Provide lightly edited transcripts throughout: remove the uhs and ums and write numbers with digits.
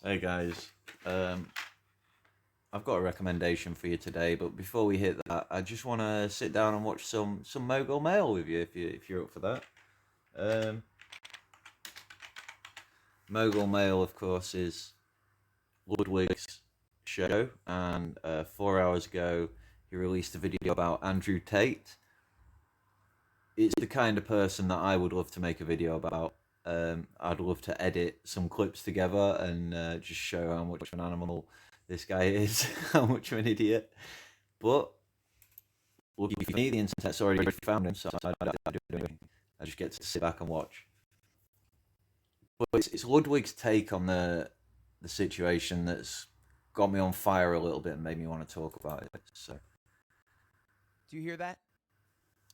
Hey guys, um, I've got a recommendation for you today, but before we hit that, I just want to sit down and watch some Mogul Mail with you if you're up for that. Um, Mogul Mail, of course, is Ludwig's show, and 4 hours ago he released a video about Andrew Tate. It's the kind of person that I would love to make a video about. I'd love to edit some clips together and just show how much of an animal this guy is, how much of an idiot. But lucky for me, the internet's already found him, so I don't do anything. I just get to sit back and watch. But it's Ludwig's take on the situation that's got me on fire a little bit and made me want to talk about it. So Do you hear that?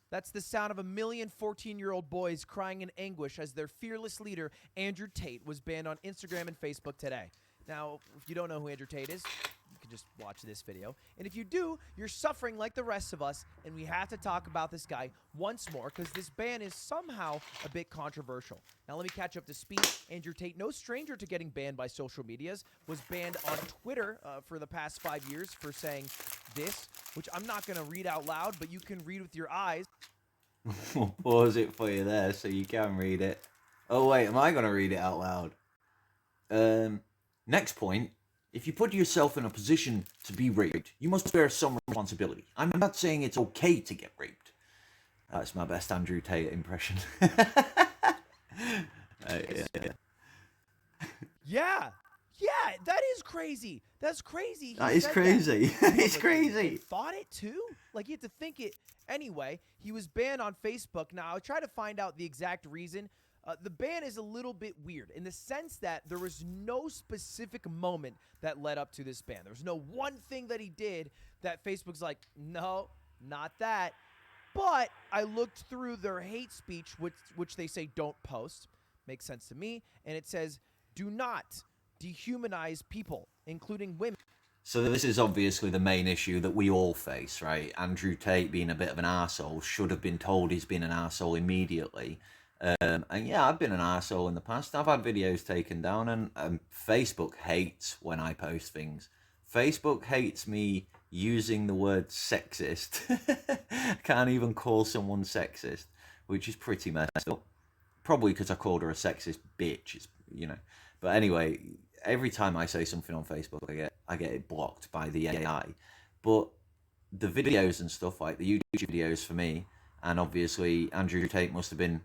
That's the sound of a million 14-year-old boys crying in anguish as their fearless leader, Andrew Tate, was banned on Instagram and Facebook today. Now, if you don't know who Andrew Tate is, you can just watch this video. And if you do, you're suffering like the rest of us, and we have to talk about this guy once more because this ban is somehow a bit controversial. Now, let me catch up to speed. Andrew Tate, no stranger to getting banned by social medias, was banned on Twitter for the past 5 years for saying this, which I'm not going to read out loud, but you can read with your eyes. I'll pause it for you there so you can read it. Oh wait, am I gonna read it out loud? Um, Next point. If you put yourself in a position to be raped, you must bear some responsibility. I'm not saying it's okay to get raped. That's my best Andrew Tate impression. Yeah. Yeah. Yeah, that is crazy. That's crazy. That is crazy. It's crazy. Thought it too? Like, you have to think it. Anyway, he was banned on Facebook. Now, I'll try to find out the exact reason. The ban is a little bit weird in the sense that there was no specific moment that led up to this ban. There was no one thing that he did that Facebook's like, no, not that. But I looked through their hate speech, which they say don't post. Makes sense to me. And it says, do not dehumanize people, including women. So this is obviously the main issue that we all face, right? Andrew Tate being a bit of an arsehole should have been told he's been an arsehole immediately. And yeah, I've been an arsehole in the past. I've had videos taken down, and Facebook hates when I post things. Facebook hates me using the word sexist. I can't even call someone sexist, which is pretty messed up. Probably because I called her a sexist bitch. It's. But anyway, every time I say something on Facebook, I get it blocked by the AI. But the videos and stuff like the YouTube videos for me, and obviously Andrew Tate must have been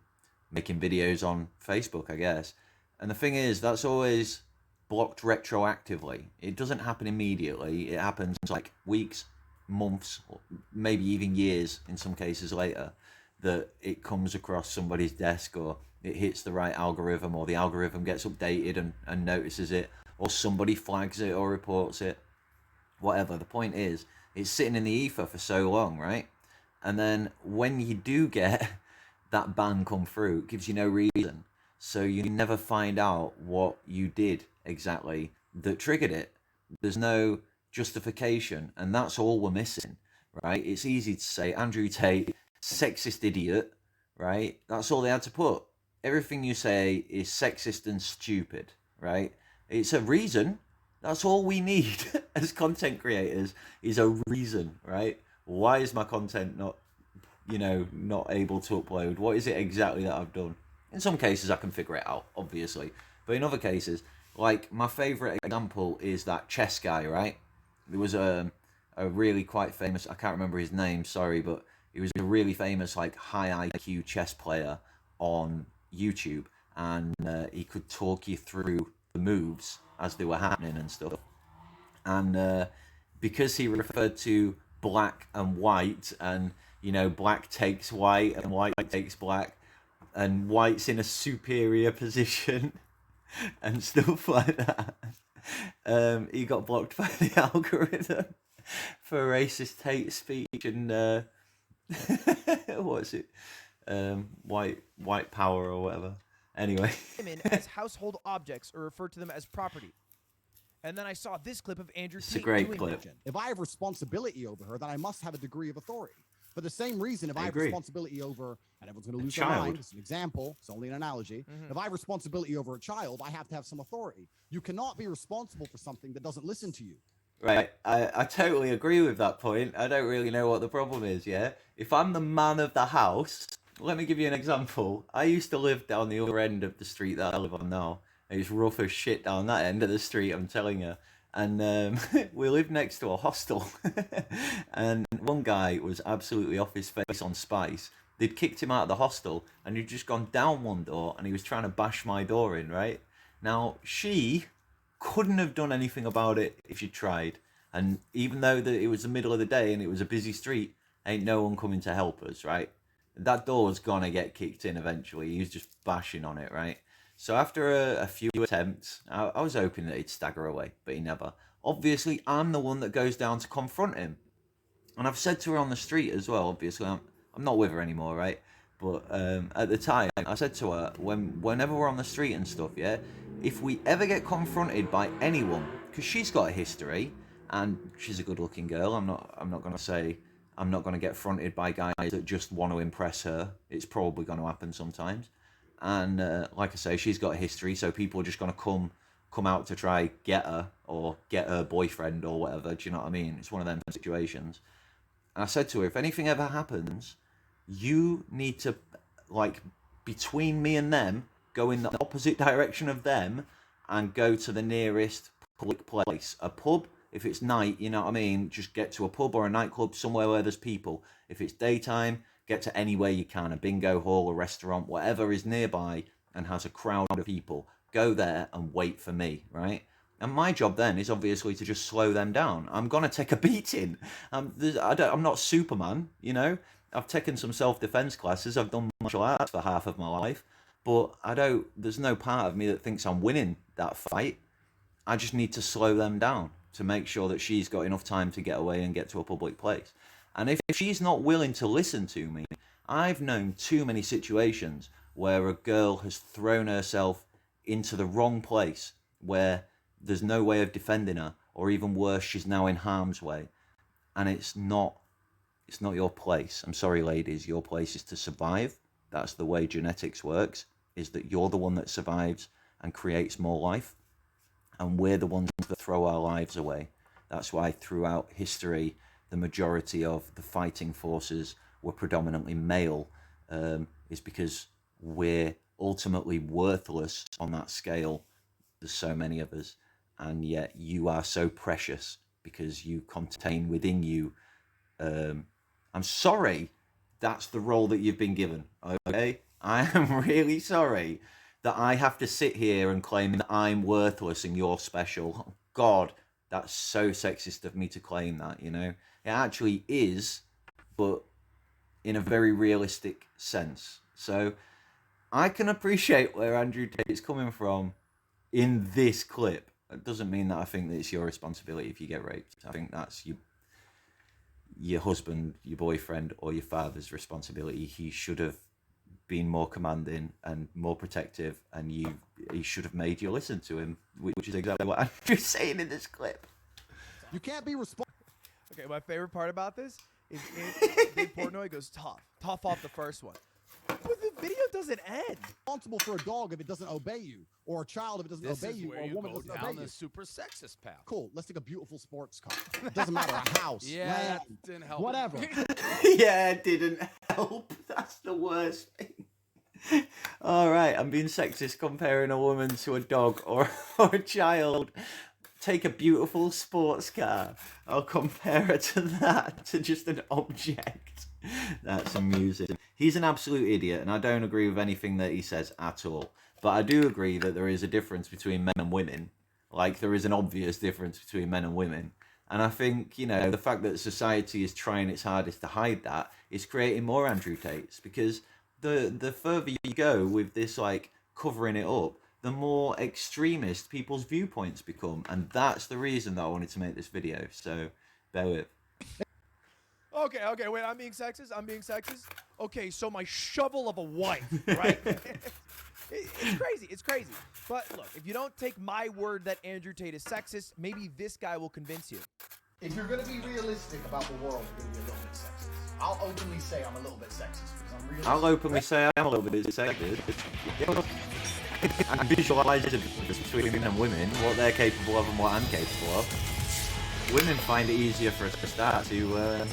making videos on Facebook, I guess. And the thing is, that's always blocked retroactively. It doesn't happen immediately. It happens like weeks, months, maybe even years in some cases later, that it comes across somebody's desk, or it hits the right algorithm, or the algorithm gets updated and notices it, or somebody flags it or reports it. Whatever. The point is, it's sitting in the ether for so long, right? And then when you do get that ban come through, it gives you no reason. So you never find out what you did exactly that triggered it. There's no justification, and that's all we're missing, right? It's easy to say Andrew Tate, sexist idiot, right? That's all they had to put. Everything you say is sexist and stupid, right? It's a reason. That's all we need as content creators, is a reason, right? Why is my content not able to upload? What is it exactly that I've done? In some cases, I can figure it out, obviously. But in other cases, like my favorite example is that chess guy, right? There was a really quite famous, I can't remember his name, sorry, but he was a really famous, like, high IQ chess player on YouTube. And he could talk you through the moves as they were happening and stuff. And because he referred to black and white, and black takes white and white takes black, and white's in a superior position and stuff like that, he got blocked by the algorithm for racist hate speech and what is it, white power or whatever. Anyway. Women as household objects or refer to them as property. And then I saw this clip of Andrew It's a Tate great doing clip. that. If I have responsibility over her, then I must have a degree of authority. For the same reason, if I have agree. responsibility over, and everyone's going to lose their child. mind, it's an example, it's only an analogy. If I have responsibility over a child, I have to have some authority. You cannot be responsible for something that doesn't listen to you. Right, I totally agree with that point. I don't really know what the problem is, yeah? If I'm the man of the house, let me give you an example. I used to live down the other end of the street that I live on now. It's rough as shit down that end of the street, I'm telling you. And we lived next to a hostel. And one guy was absolutely off his face on spice. They'd kicked him out of the hostel and he'd just gone down one door and he was trying to bash my door in, right? Now, she couldn't have done anything about it if she tried. And even though it was the middle of the day and it was a busy street, ain't no one coming to help us, right? That door's gonna get kicked in eventually. He was just bashing on it, right? So after a few attempts, I was hoping that he'd stagger away, but he never. Obviously, I'm the one that goes down to confront him. And I've said to her on the street as well, obviously, I'm not with her anymore, right? But at the time, I said to her, whenever we're on the street and stuff, yeah, if we ever get confronted by anyone, because she's got a history, and she's a good-looking girl, I'm not going to say I'm not going to get fronted by guys that just want to impress her. It's probably going to happen sometimes. And like I say, she's got a history, so people are just going to come out to try get her or get her boyfriend or whatever. Do you know what I mean? It's one of them situations. And I said to her, if anything ever happens, you need to, like, between me and them, go in the opposite direction of them and go to the nearest public place. A pub, if it's night, you know what I mean? Just get to a pub or a nightclub, somewhere where there's people. If it's daytime, get to anywhere you can, a bingo hall, a restaurant, whatever is nearby and has a crowd of people. Go there and wait for me, right? And my job then is obviously to just slow them down. I'm going to take a beating. I'm not Superman, you know? I've taken some self-defense classes. I've done martial arts for half of my life. But there's no part of me that thinks I'm winning that fight. I just need to slow them down to make sure that she's got enough time to get away and get to a public place. And if she's not willing to listen to me, I've known too many situations where a girl has thrown herself into the wrong place where there's no way of defending her, or even worse, she's now in harm's way. And it's not your place. I'm sorry, ladies, your place is to survive. That's the way genetics works, is that you're the one that survives and creates more life. And we're the ones that throw our lives away. That's why throughout history, the majority of the fighting forces were predominantly male, is because we're ultimately worthless on that scale. There's so many of us, and yet you are so precious because you contain within you. I'm sorry, that's the role that you've been given, okay? I am really sorry that I have to sit here and claim that I'm worthless and you're special. Oh, God, that's so sexist of me to claim that, you know? It actually is, but in a very realistic sense. So I can appreciate where Andrew Tate's coming from in this clip. It doesn't mean that I think that it's your responsibility if you get raped. I think that's your husband, your boyfriend, or your father's responsibility. He should have been more commanding and more protective, and he should have made you listen to him, which is exactly what Andrew's saying in this clip. You can't be responsible. Okay, my favorite part about this is Dave Portnoy goes tough off the first one. But the video doesn't end. Responsible for a dog if it doesn't obey you, or a child if it doesn't This obey is you, where or a you woman go doesn't down obey the you. super sexist path. Cool. Let's take a beautiful sports car. It doesn't matter. A house, Yeah, land, that didn't help. whatever. Yeah, it didn't help. That's the worst thing. All right, I'm being sexist comparing a woman to a dog or a child. Take a beautiful sports car. I'll compare her to that, to just an object. That's amusing. He's an absolute idiot, and I don't agree with anything that he says at all. But I do agree that there is a difference between men and women. Like, there is an obvious difference between men and women. And I think, you know, the fact that society is trying its hardest to hide that is creating more Andrew Tates. Because the further you go with this, like, covering it up, the more extremist people's viewpoints become. And that's the reason that I wanted to make this video. So, bear with. Okay, wait, I'm being sexist? Okay, so my shovel of a wife, right? It's crazy. But look, if you don't take my word that Andrew Tate is sexist, maybe this guy will convince you. If you're going to be realistic about the world, you're going to be a little bit sexist. I'll openly say I'm a little bit sexist because I'm really. I'll openly say I am a little bit sexist. I visualise the difference between men and women, what they're capable of and what I'm capable of. Women find it easier for us to start to.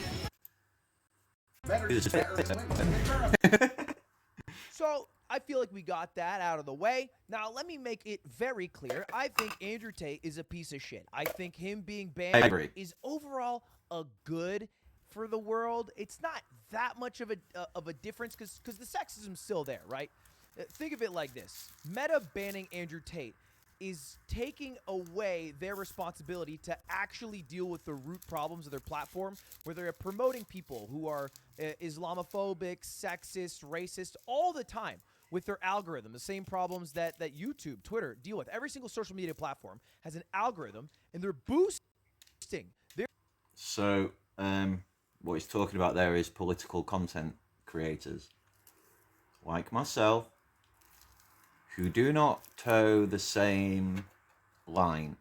Men are just better than women. So I feel like we got that out of the way. Now let me make it very clear. I think Andrew Tate is a piece of shit. I think him being I banned agree. is overall a good for the world. It's not that much of a difference because the sexism's still there, right? Think of it like this: Meta banning Andrew Tate is taking away their responsibility to actually deal with the root problems of their platform, where they're promoting people who are Islamophobic, sexist, racist all the time with their algorithm. The same problems that YouTube, Twitter deal with. Every single social media platform has an algorithm, and they're boosting their. So, what he's talking about there is political content creators, like myself, who do not toe the same line.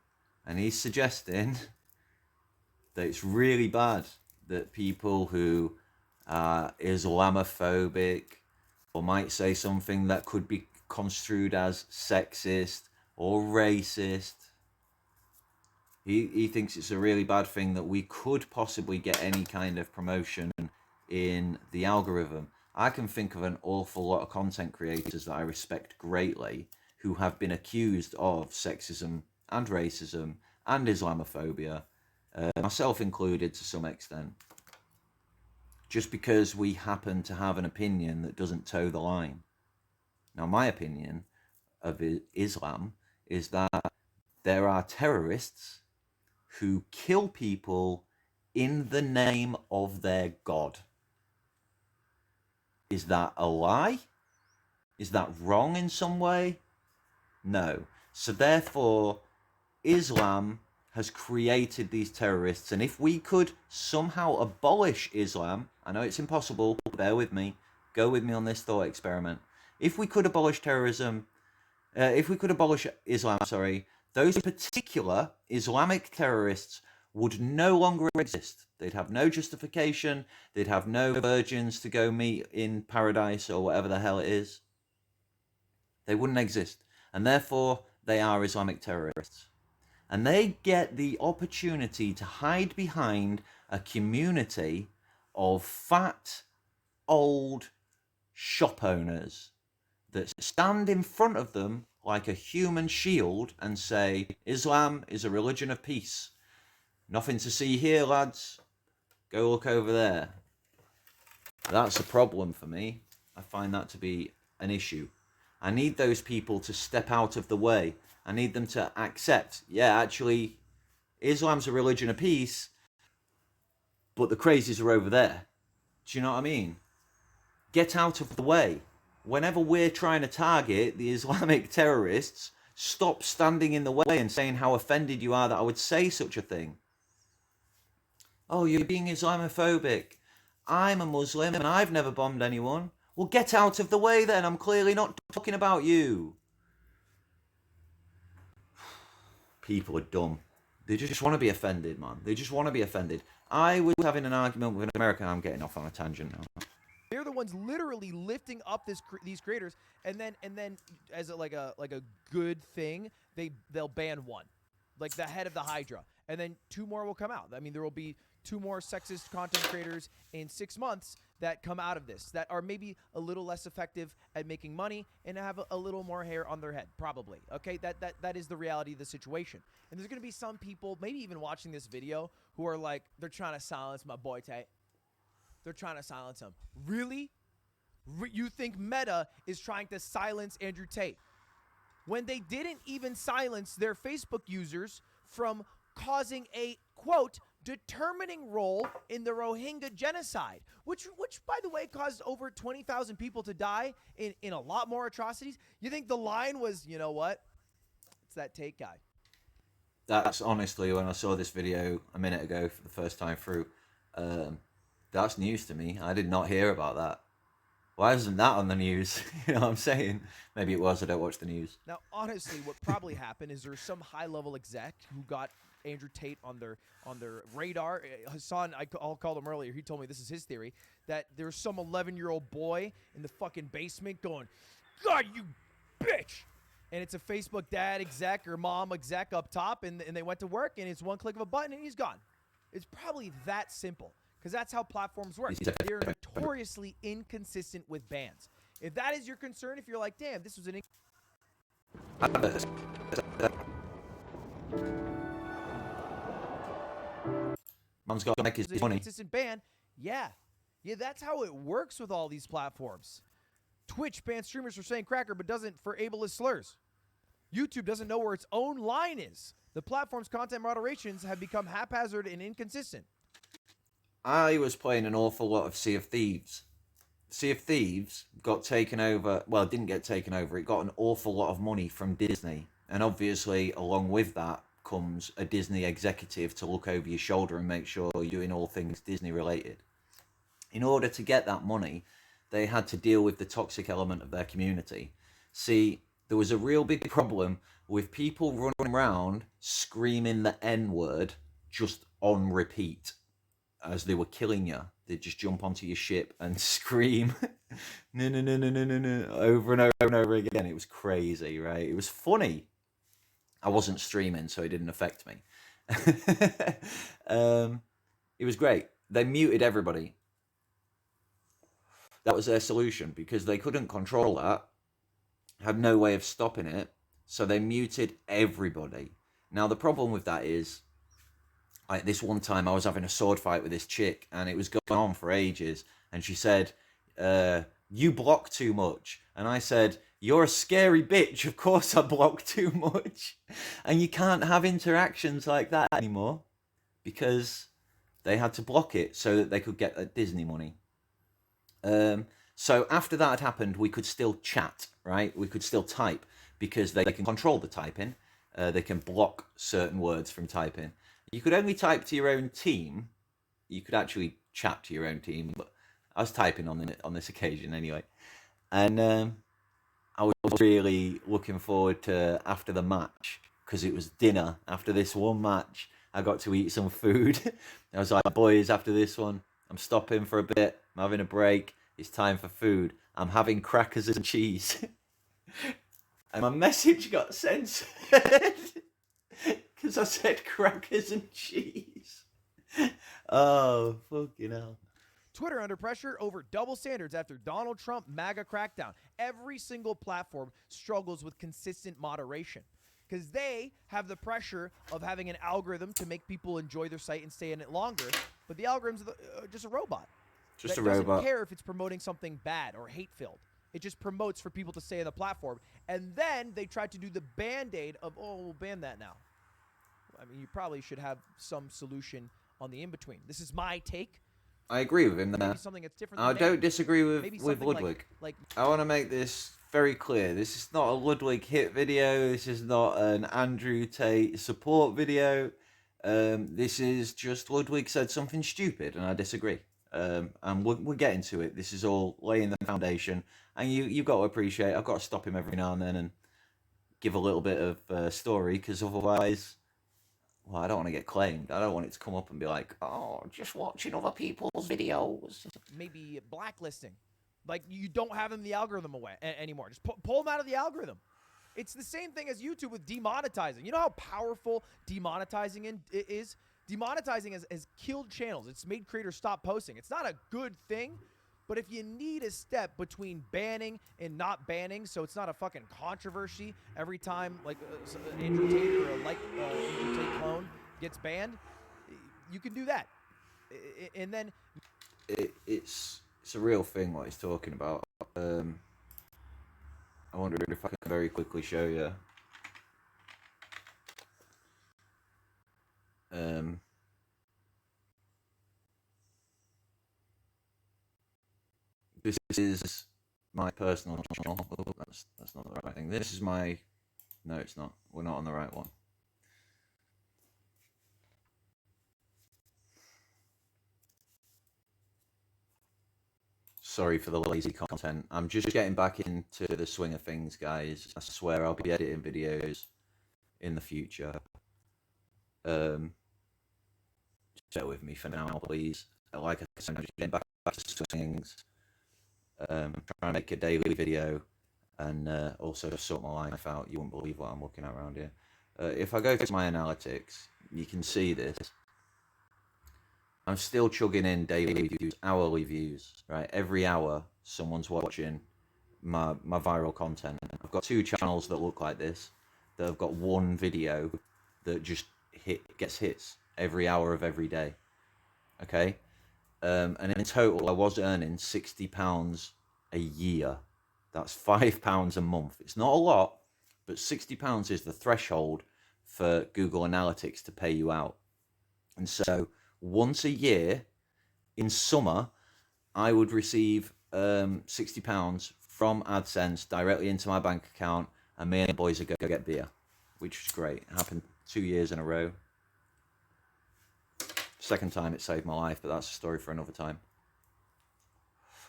And he's suggesting that it's really bad that people who are Islamophobic or might say something that could be construed as sexist or racist, he thinks it's a really bad thing that we could possibly get any kind of promotion in the algorithm. I can think of an awful lot of content creators that I respect greatly who have been accused of sexism and racism and Islamophobia, myself included to some extent, just because we happen to have an opinion that doesn't toe the line. Now, my opinion of Islam is that there are terrorists who kill people in the name of their God. Is that a lie? Is that wrong in some way? No. So therefore, Islam has created these terrorists, and if we could somehow abolish Islam, I know it's impossible, bear with me, go with me on this thought experiment. If we could abolish terrorism, if we could abolish Islam, those particular Islamic terrorists would no longer exist. They'd have no justification. They'd have no virgins to go meet in paradise or whatever the hell it is. They wouldn't exist. And therefore, they are Islamic terrorists. And they get the opportunity to hide behind a community of fat, old shop owners that stand in front of them like a human shield and say, Islam is a religion of peace. Nothing to see here, lads. Go look over there. That's a problem for me. I find that to be an issue. I need those people to step out of the way. I need them to accept, yeah, actually, Islam's a religion of peace, but the crazies are over there. Do you know what I mean? Get out of the way. Whenever we're trying to target the Islamic terrorists, stop standing in the way and saying how offended you are that I would say such a thing. Oh, you're being Islamophobic. I'm a Muslim and I've never bombed anyone. Well, get out of the way then. I'm clearly not talking about you. People are dumb. They just want to be offended, man. They just want to be offended. I was having an argument with an American. I'm getting off on a tangent now. They're the ones literally lifting up these creators, and then as like a good thing, they'll ban one, like the head of the Hydra, and then two more will come out. I mean, there will be 2 more sexist content creators in 6 months that come out of this that are maybe a little less effective at making money and have a little more hair on their head, probably. Okay, that is the reality of the situation. And there's gonna be some people, maybe even watching this video, who are like, they're trying to silence my boy Tate. They're trying to silence him. Really? You think Meta is trying to silence Andrew Tate when they didn't even silence their Facebook users from causing a, quote, determining role in the Rohingya genocide, which by the way, caused over 20,000 people to die in a lot more atrocities? You think the line was, you know what? It's that Tate guy. That's honestly, when I saw this video a minute ago for the first time through, that's news to me. I did not hear about that. Why isn't that on the news? You know what I'm saying? Maybe it was. I don't watch the news. Now, honestly, what probably happened is there's some high-level exec who got Andrew Tate on their radar. Hassan, I'll call him earlier. He told me this is his theory, that there's some 11-year-old boy in the fucking basement going, "God, you bitch!" And it's a Facebook dad exec or mom exec up top, and they went to work, and it's one click of a button, and he's gone. It's probably that simple, because that's how platforms work. They're notoriously inconsistent with bans. If that is your concern, if you're like, damn, this was an... Man's got to make his money. Consistent ban, yeah, that's how it works with all these platforms. Twitch bans streamers for saying cracker, but doesn't for ableist slurs. YouTube doesn't know where its own line is. The platform's content moderations have become haphazard and inconsistent. I was playing an awful lot of Sea of Thieves. Sea of Thieves got taken over. Well, it didn't get taken over. It got an awful lot of money from Disney. And obviously, along with that comes a Disney executive to look over your shoulder and make sure you're doing all things Disney related. In order to get that money, they had to deal with the toxic element of their community. See, there was a real big problem with people running around screaming the N-word just on repeat as they were killing you. They'd just jump onto your ship and scream no, no, no, no, no, no, no, over and over and over again. It was crazy, right? It was funny. I wasn't streaming, so it didn't affect me. It was great. They muted everybody. That was their solution, because they couldn't control that, had no way of stopping it, so they muted everybody. Now, the problem with that is, like, this one time I was having a sword fight with this chick, and it was going on for ages, and she said, you block too much. And I said, you're a scary bitch, of course I block too much. And you can't have interactions like that anymore, because they had to block it so that they could get that Disney money. So after that had happened, we could still chat, right? We could still type, because they can control the typing. They can block certain words from typing. You could only type to your own team. You could actually chat to your own team, but I was typing on this occasion anyway. And I was really looking forward to after the match, because it was dinner. After this one match, I got to eat some food. I was like, boys, after this one, I'm stopping for a bit. I'm having a break. It's time for food. I'm having crackers and cheese. And my message got censored because I said crackers and cheese. Oh, fucking hell. Twitter under pressure over double standards after Donald Trump MAGA crackdown. Every single platform struggles with consistent moderation, because they have the pressure of having an algorithm to make people enjoy their site and stay in it longer. But the algorithm's just a robot. Just a robot. robot. Doesn't care if it's promoting something bad or hate-filled. It just promotes for people to stay on the platform. And then they try to do the Band-Aid of, oh, we'll ban that now. I mean, you probably should have some solution on the in-between. This is my take. I agree with him there. Maybe something that's different I than don't disagree with Ludwig. Like I want to make this very clear. This is not a Ludwig hit video. This is not an Andrew Tate support video. This is just Ludwig said something stupid, and I disagree. And we're getting to it. This is all laying the foundation, and you've got to appreciate. I've got to stop him every now and then and give a little bit of story, because otherwise, well, I don't want to get claimed. I don't want it to come up and be like, oh, just watching other people's videos. maybe blacklisting. Like, you don't have them in the algorithm anymore. Just pull them out of the algorithm. It's the same thing as YouTube with demonetizing. You know how powerful demonetizing is? Demonetizing has killed channels. It's made creators stop posting. It's not a good thing, but if you need a step between banning and not banning, so it's not a fucking controversy every time, like, Andrew Tate or Andrew Tate clone gets banned, you can do that. And then... It's a real thing what he's talking about. I wonder if I can very quickly show you. This is my personal channel. Oh, that's not the right thing. This is my... No, it's not. We're not on the right one. Sorry for the lazy content. I'm just getting back into the swing of things, guys. I swear I'll be editing videos in the future. Stay with me for now, please. Like I said, I'm just getting back to things. Trying to make a daily video and also sort my life out. You wouldn't believe what I'm looking at around here. If I go to my analytics, you can see this. I'm still chugging in daily views, hourly views, right? Every hour, someone's watching my viral content. I've got 2 channels that look like this, that have got 1 video that just gets hits every hour of every day. Okay? And in total, I was earning £60 a year. That's £5 a month. It's not a lot, but £60 is the threshold for Google Analytics to pay you out. And so once a year in summer, I would receive £60 from AdSense directly into my bank account, and me and the boys would go get beer, which was great. It happened 2 years in a row. Second time it saved my life, but that's a story for another time.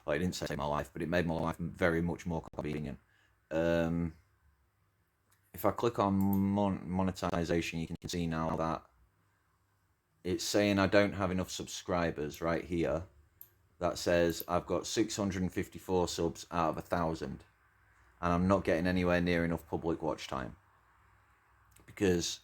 Well, it didn't save my life, but it made my life very much more convenient. If I click on monetization, you can see now that it's saying I don't have enough subscribers right here. That says I've got 654 subs out of 1,000, and I'm not getting anywhere near enough public watch time because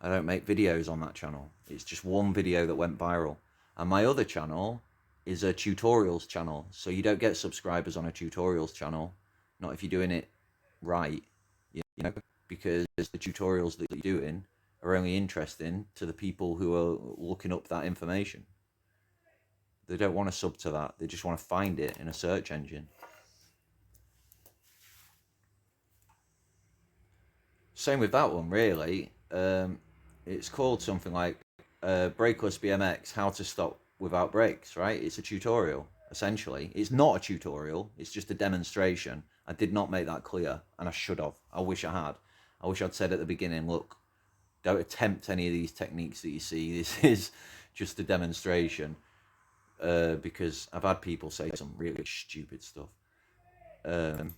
I don't make videos on that channel. It's just 1 video that went viral, and my other channel is a tutorials channel, so you don't get subscribers on a tutorials channel, not if you're doing it right, you know, because the tutorials that you're doing are only interesting to the people who are looking up that information. They don't want to sub to that. They just want to find it in a search engine. Same with that one, really. It's called something like Brakeless BMX, How to Stop Without Brakes, right? It's a tutorial, essentially. It's not a tutorial. It's just a demonstration. I did not make that clear, and I should have. I wish I had. I wish I'd said at the beginning, look, don't attempt any of these techniques that you see. This is just a demonstration. Because I've had people say some really stupid stuff. But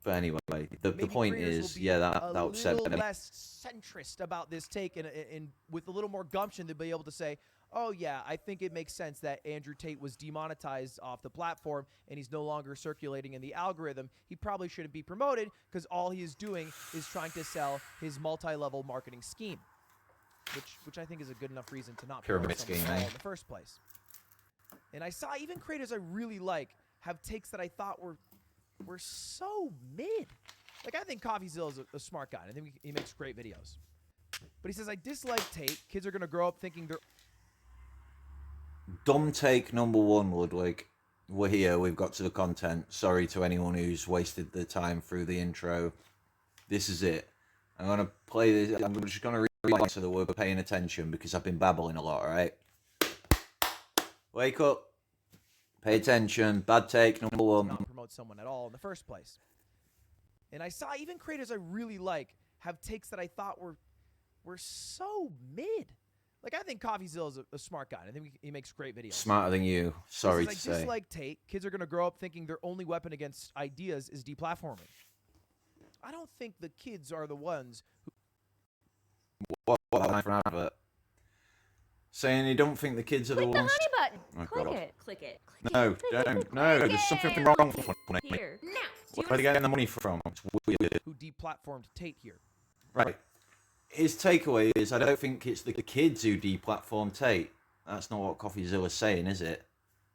anyway, the point is, yeah, that was said. A little less centrist about this take, and with a little more gumption, they'll be able to say, oh, yeah, I think it makes sense that Andrew Tate was demonetized off the platform and he's no longer circulating in the algorithm. He probably shouldn't be promoted because all he is doing is trying to sell his multi-level marketing scheme, which I think is a good enough reason to not promote someone at all in the first place. And I saw even creators I really like have takes that I thought were so mid. Like, I think CoffeeZilla is a smart guy. I think he makes great videos. But he says, I dislike Tate. Kids are going to grow up thinking they're... Dumb take number 1, Ludwig. We're here. We've got to the content. Sorry to anyone who's wasted the time through the intro. This is it. I'm going to play this. I'm just going to read it so that we're paying attention because I've been babbling a lot, all right? Wake up. Pay attention. Bad take number 1. Not promote someone at all in the first place. And I saw even creators I really like have takes that I thought were so mid. Like, I think CoffeeZilla is a smart guy. I think he makes great videos. Smarter than you. Sorry to say. I dislike Tate. Kids are going to grow up thinking their only weapon against ideas is deplatforming. I don't think the kids are the ones who... What an advert. Saying you don't think the kids are the ones... Click the honey button. Oh, Click God. it. Click it. No, Click don't. it. No, Click there's it. something wrong with it. Here. Now. Where are they getting the money from? It's weird. who deplatformed Tate here. Right. His takeaway is, I don't think it's the kids who deplatform Tate. That's not what CoffeeZilla's saying, is it?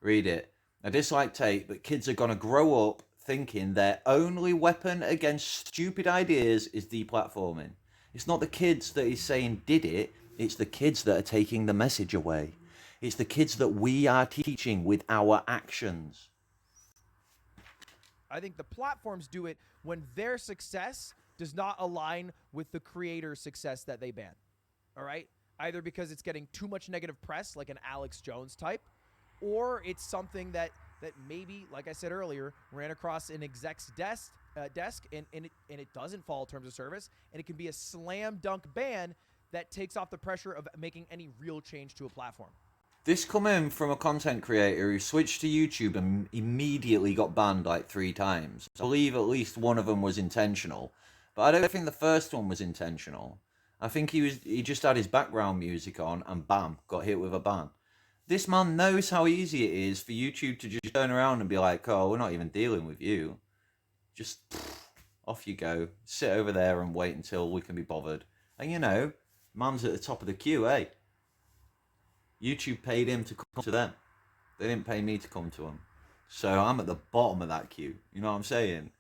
Read it. I dislike Tate, but kids are going to grow up thinking their only weapon against stupid ideas is deplatforming. It's not the kids that he's saying did it. It's the kids that are taking the message away. It's the kids that we are teaching with our actions. I think the platforms do it when their success does not align with the creator's success that they ban. All right? Either because it's getting too much negative press, like an Alex Jones type, or it's something that maybe, like I said earlier, ran across an exec's desk and it doesn't follow terms of service, and it can be a slam dunk ban that takes off the pressure of making any real change to a platform. This come in from a content creator who switched to YouTube and immediately got banned like 3 times. I believe at least one of them was intentional, but I don't think the first one was intentional. I think he just had his background music on and bam, got hit with a ban. This man knows how easy it is for YouTube to just turn around and be like, oh, we're not even dealing with you. Just off you go. Sit over there and wait until we can be bothered. And you know, man's at the top of the queue, eh? YouTube paid him to come to them. They didn't pay me to come to them. So I'm at the bottom of that queue. You know what I'm saying?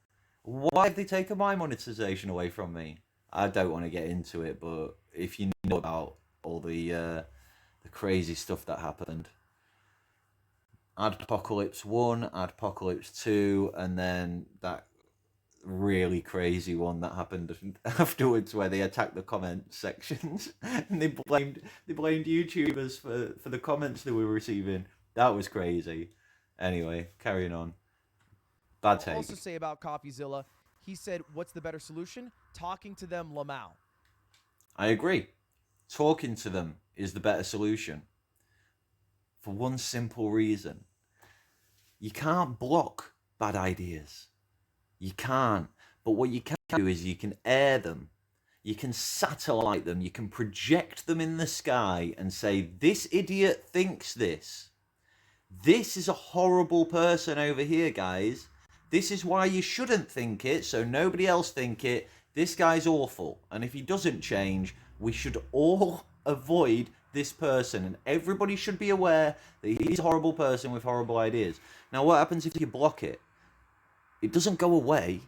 Why have they taken my monetization away from me? I don't want to get into it, but if you know about all the crazy stuff that happened, Adpocalypse 1, Adpocalypse 2, and then that really crazy one that happened afterwards where they attacked the comment sections and they blamed YouTubers for the comments they were receiving. That was crazy. Anyway, carrying on. Bad take. I'll also say about CoffeeZilla, he said, what's the better solution? Talking to them, Lamau. I agree. Talking to them is the better solution. For one simple reason. You can't block bad ideas. You can't. But what you can do is you can air them. You can satellite them. You can project them in the sky and say, this idiot thinks this. This is a horrible person over here, guys. This is why you shouldn't think it, so nobody else think it. This guy's awful. And if he doesn't change, we should all avoid this person. And everybody should be aware that he's a horrible person with horrible ideas. Now, what happens if you block it? It doesn't go away.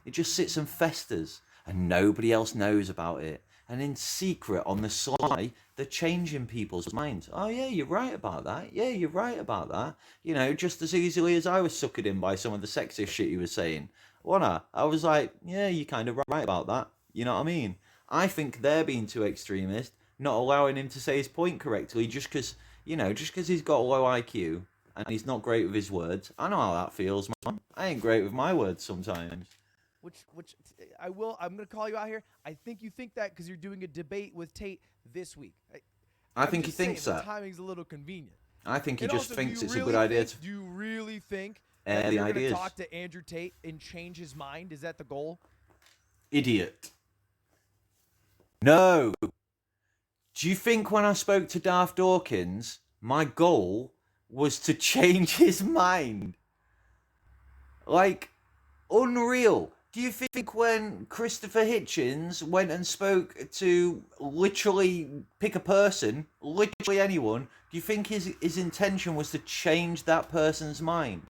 It just sits and festers. And nobody else knows about it. And in secret, on the sly, they're changing people's minds. Oh, yeah, you're right about that. Yeah, you're right about that. You know, just as easily as I was suckered in by some of the sexist shit you were saying. I was like, yeah, you're kind of right about that. You know what I mean? I think they're being too extremist, not allowing him to say his point correctly just because he's got a low IQ and he's not great with his words. I know how that feels, man. I ain't great with my words sometimes. Which I'm going to call you out here. I think you think that because you're doing a debate with Tate this week. I think he thinks that. The timing's a little convenient. I think he just thinks it's a really good idea do you really think air that the you're going to ideas. talk to Andrew Tate and change his mind? Is that the goal? Idiot. No. Do you think when I spoke to Darth Dawkins, my goal was to change his mind? Like, unreal. Do you think when Christopher Hitchens went and spoke to literally pick a person, literally anyone, do you think his intention was to change that person's mind?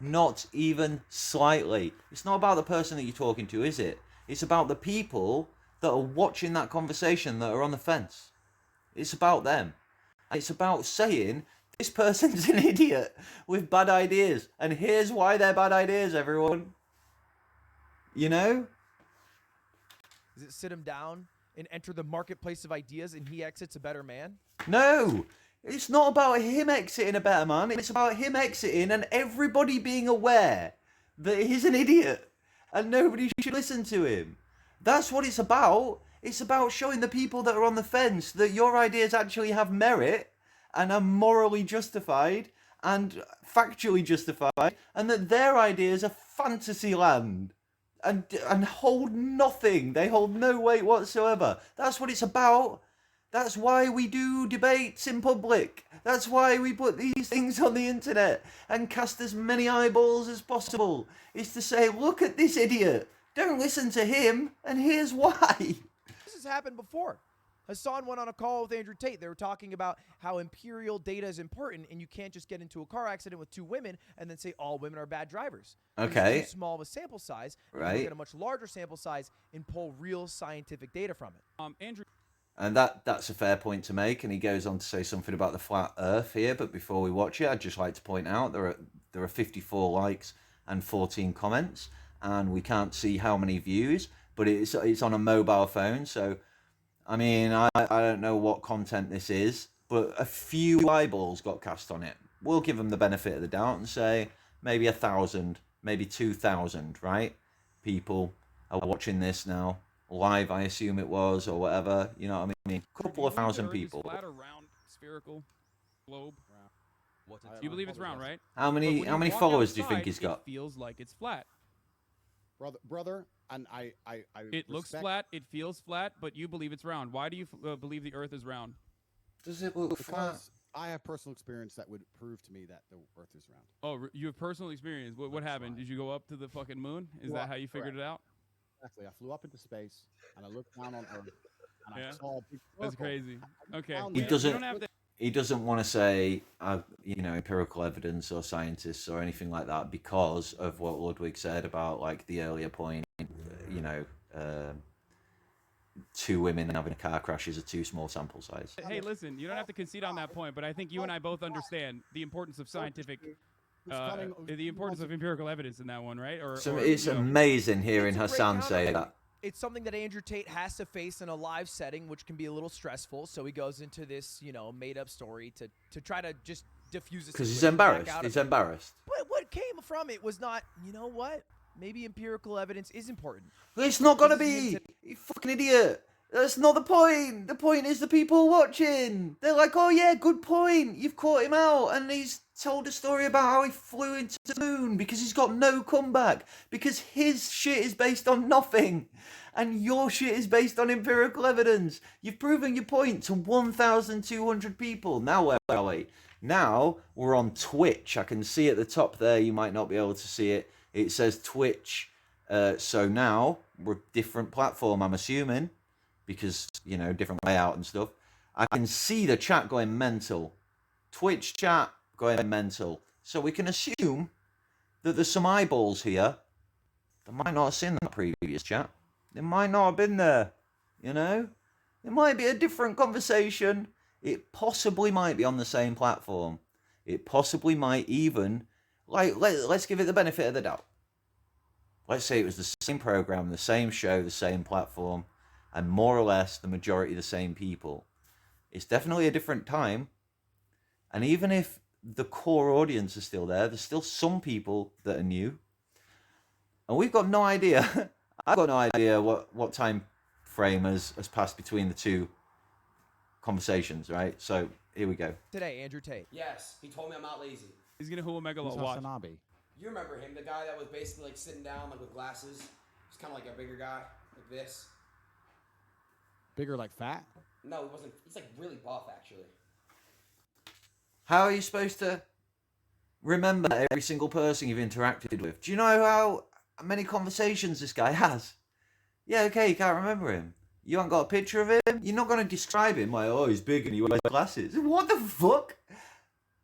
Not even slightly. It's not about the person that you're talking to, is it? It's about the people that are watching that conversation that are on the fence. It's about them. It's about saying, this person's an idiot with bad ideas. And here's why they're bad ideas, everyone. You know? Does it sit him down and enter the marketplace of ideas and he exits a better man? No. It's not about him exiting a better man. It's about him exiting and everybody being aware that he's an idiot and nobody should listen to him. That's what it's about. It's about showing the people that are on the fence that your ideas actually have merit and are morally justified and factually justified, and that their ideas are fantasy land and hold nothing. They hold no weight whatsoever. That's what it's about. That's why we do debates in public. That's why we put these things on the internet and cast as many eyeballs as possible. It's to say, look at this idiot. Don't listen to him, and here's why. This has happened before. Hassan went on a call with Andrew Tate. They were talking about how imperial data is important, and you can't just get into a car accident with two women and then say all women are bad drivers. Okay. It's too small of a sample size. Right. You get a much larger sample size and pull real scientific data from it. Andrew. And that's a fair point to make, and he goes on to say something about the flat Earth here. But before we watch it, I'd just like to point out there are 54 likes and 14 comments, and we can't see how many views, but it's on a mobile phone. So, I mean, I don't know what content this is, but a few eyeballs got cast on it. We'll give them the benefit of the doubt and say maybe 1,000, maybe 2,000, right? People are watching this now. Live, I assume it was, or whatever. You know what I mean? Couple of thousand people. Flat or round, spherical, globe. What's You believe it's round, right? How But when many you walk followers do you think outside, he's got? It feels like it's flat. Brother, and I It looks respect- flat. It feels flat, but you believe it's round. Why do you believe the Earth is round? Does it look flat? because I have personal experience that would prove to me that the Earth is round. Oh, you have personal experience. What That's happened? right. Did you go up to the fucking moon? Is Well, that how you figured it out? Exactly. I flew up into space and I looked down on Earth and Yeah. I saw a big That's circle. crazy. Okay. found He that- You doesn't- don't have to. He doesn't want to say, empirical evidence or scientists or anything like that because of what Ludwig said about like the earlier point. Two women having a car crash is a too small sample size. Hey, listen. You don't have to concede on that point, but I think you and I both understand the importance of scientific, the importance of empirical evidence in that one, right? So it's amazing hearing It's a great Hassan say counterpoint. that. It's something that Andrew Tate has to face in a live setting, which can be a little stressful. So he goes into this, made-up story to try to just diffuse the Because he's situation, back embarrassed. out He's of it. embarrassed. But what came from it was not, you know what? Maybe empirical evidence is important. It's not gonna This is be. the You fucking idiot. That's not the point. The point is the people watching. They're like, oh yeah, good point. You've caught him out. And he's told a story about how he flew into the moon because he's got no comeback. Because his shit is based on nothing. And your shit is based on empirical evidence. You've proven your point to 1,200 people. Now where are we? Now we're on Twitch. I can see at the top there. You might not be able to see it. It says Twitch. So now we're a different platform, I'm assuming. Because, different layout and stuff. I can see the chat going mental. Twitch chat going mental. So we can assume that there's some eyeballs here that might not have seen that previous chat. They might not have been there. It might be a different conversation. It possibly might be on the same platform. It possibly might even, let's give it the benefit of the doubt. Let's say it was the same program, the same show, the same platform, and more or less the majority of the same people. It's definitely a different time. And even if the core audience is still there, there's still some people that are new. And we've got no idea. I've got no idea what time frame has passed between the two conversations, right? So here we go. Today, Andrew Tate. Yes, he told me I'm not lazy. He's gonna who a Who's megalo watch. Hasanabi? You remember him, the guy that was basically like sitting down like with glasses. He's kind of like a bigger guy, like this. Bigger like fat? No, he wasn't. He's like really buff actually. How are you supposed to remember every single person you've interacted with? Do you know how many conversations this guy has? Yeah, okay, you can't remember him. You haven't got a picture of him? You're not going to describe him like, oh, he's big and he wears glasses. What the fuck?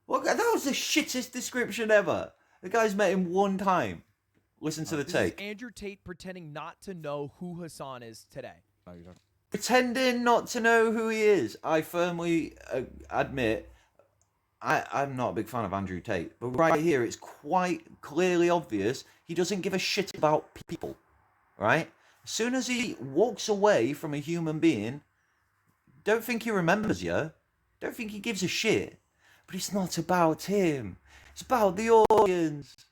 That was the shittest description ever. The guy's met him one time. Listen to the This is take. Andrew Tate pretending not to know who Hassan is today. No, you don't. Pretending not to know who he is. I firmly admit I'm not a big fan of Andrew Tate, but right here it's quite clearly obvious he doesn't give a shit about people, right? As soon as he walks away from a human being, don't think he remembers you, don't think he gives a shit, but it's not about him. It's about the audience.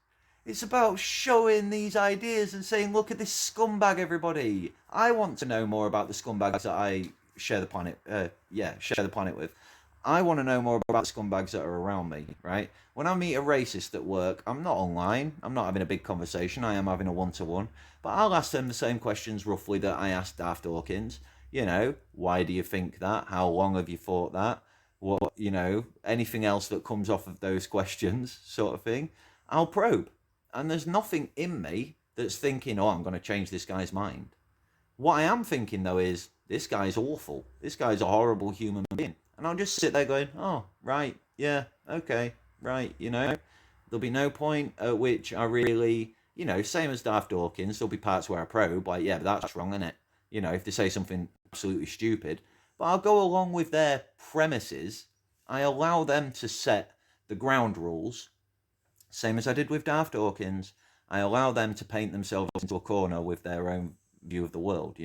It's about showing these ideas and saying, look at this scumbag, everybody. I want to know more about the scumbags that I share the planet with. I want to know more about the scumbags that are around me, right? When I meet a racist at work, I'm not online. I'm not having a big conversation. I am having a one-to-one. But I'll ask them the same questions roughly that I asked Daft Hawkins. Why do you think that? How long have you thought that? What, anything else that comes off of those questions sort of thing, I'll probe. And there's nothing in me that's thinking, oh, I'm going to change this guy's mind. What I am thinking, though, is this guy's awful. This guy's a horrible human being. And I'll just sit there going, oh, right, yeah, okay, right, There'll be no point at which I really, same as Daft Hawkins, there'll be parts where I probe, like, yeah, but that's wrong, isn't it? If they say something absolutely stupid. But I'll go along with their premises. I allow them to set the ground rules, same as I did with Daft Hawkins. I allow them to paint themselves into a corner with their own view of the world,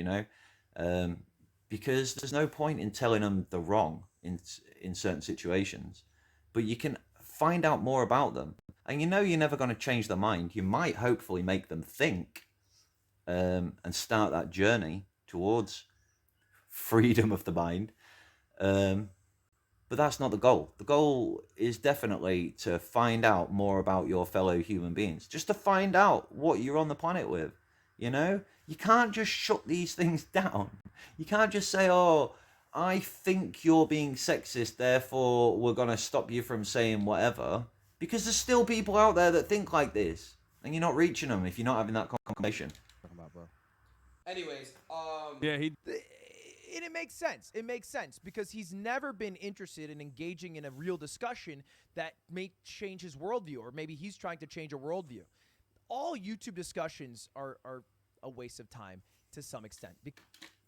because there's no point in telling them they're wrong in certain situations. But you can find out more about them. And you're never going to change their mind. You might hopefully make them think and start that journey towards freedom of the mind. But that's not the goal. The goal is definitely to find out more about your fellow human beings. Just to find out what you're on the planet with. You know, you can't just shut these things down. You can't just say, "Oh, I think you're being sexist, therefore we're gonna stop you from saying whatever," because there's still people out there that think like this, and you're not reaching them if you're not having that conversation. Talking about, bro. Anyways, Yeah, he And it makes sense. It makes sense because he's never been interested in engaging in a real discussion that may change his worldview, or maybe he's trying to change a worldview. All YouTube discussions are a waste of time to some extent.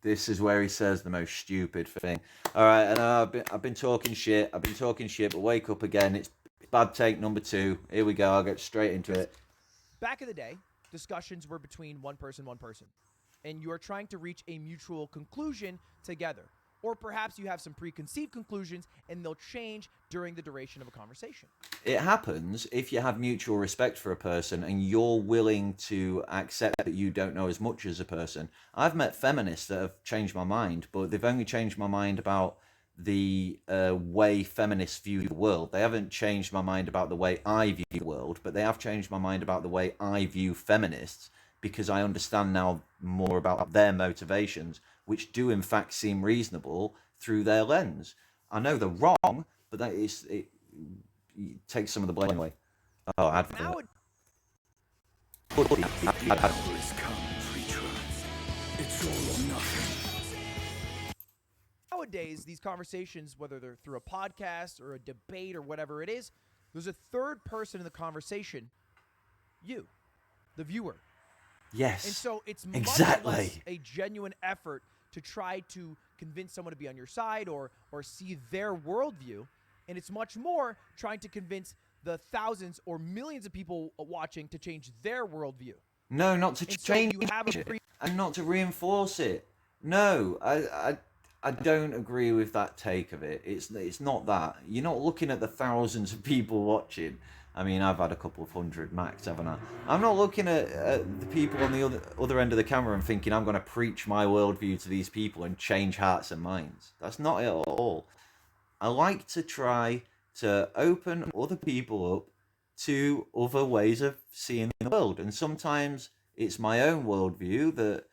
This is where he says the most stupid thing. All right, and I've been talking shit. But wake up again. It's bad take number 2. Here we go. I'll get straight into it. Back in the day, discussions were between one person, and you are trying to reach a mutual conclusion together. Or perhaps you have some preconceived conclusions, and they'll change during the duration of a conversation. It happens if you have mutual respect for a person and you're willing to accept that you don't know as much as a person. I've met feminists that have changed my mind, but they've only changed my mind about the way feminists view the world. They haven't changed my mind about the way I view the world, but they have changed my mind about the way I view feminists, because I understand now more about their motivations, which do in fact seem reasonable through their lens. I know they're wrong, but it takes some of the blame away. Oh, advert. Nowadays, these conversations, whether they're through a podcast or a debate or whatever it is, there's a third person in the conversation, you, the viewer. Yes. And so it's much exactly less a genuine effort to try to convince someone to be on your side or see their worldview, and it's much more trying to convince the thousands or millions of people watching to change their worldview. No, not to And so change you have a it and not to reinforce it. No, I don't agree with that take of it. It's not that. You're not looking at the thousands of people watching. I mean, I've had a couple of hundred max, haven't I? I'm not looking at the people on the other end of the camera and thinking I'm going to preach my worldview to these people and change hearts and minds. That's not it at all. I like to try to open other people up to other ways of seeing the world. And sometimes it's my own worldview that,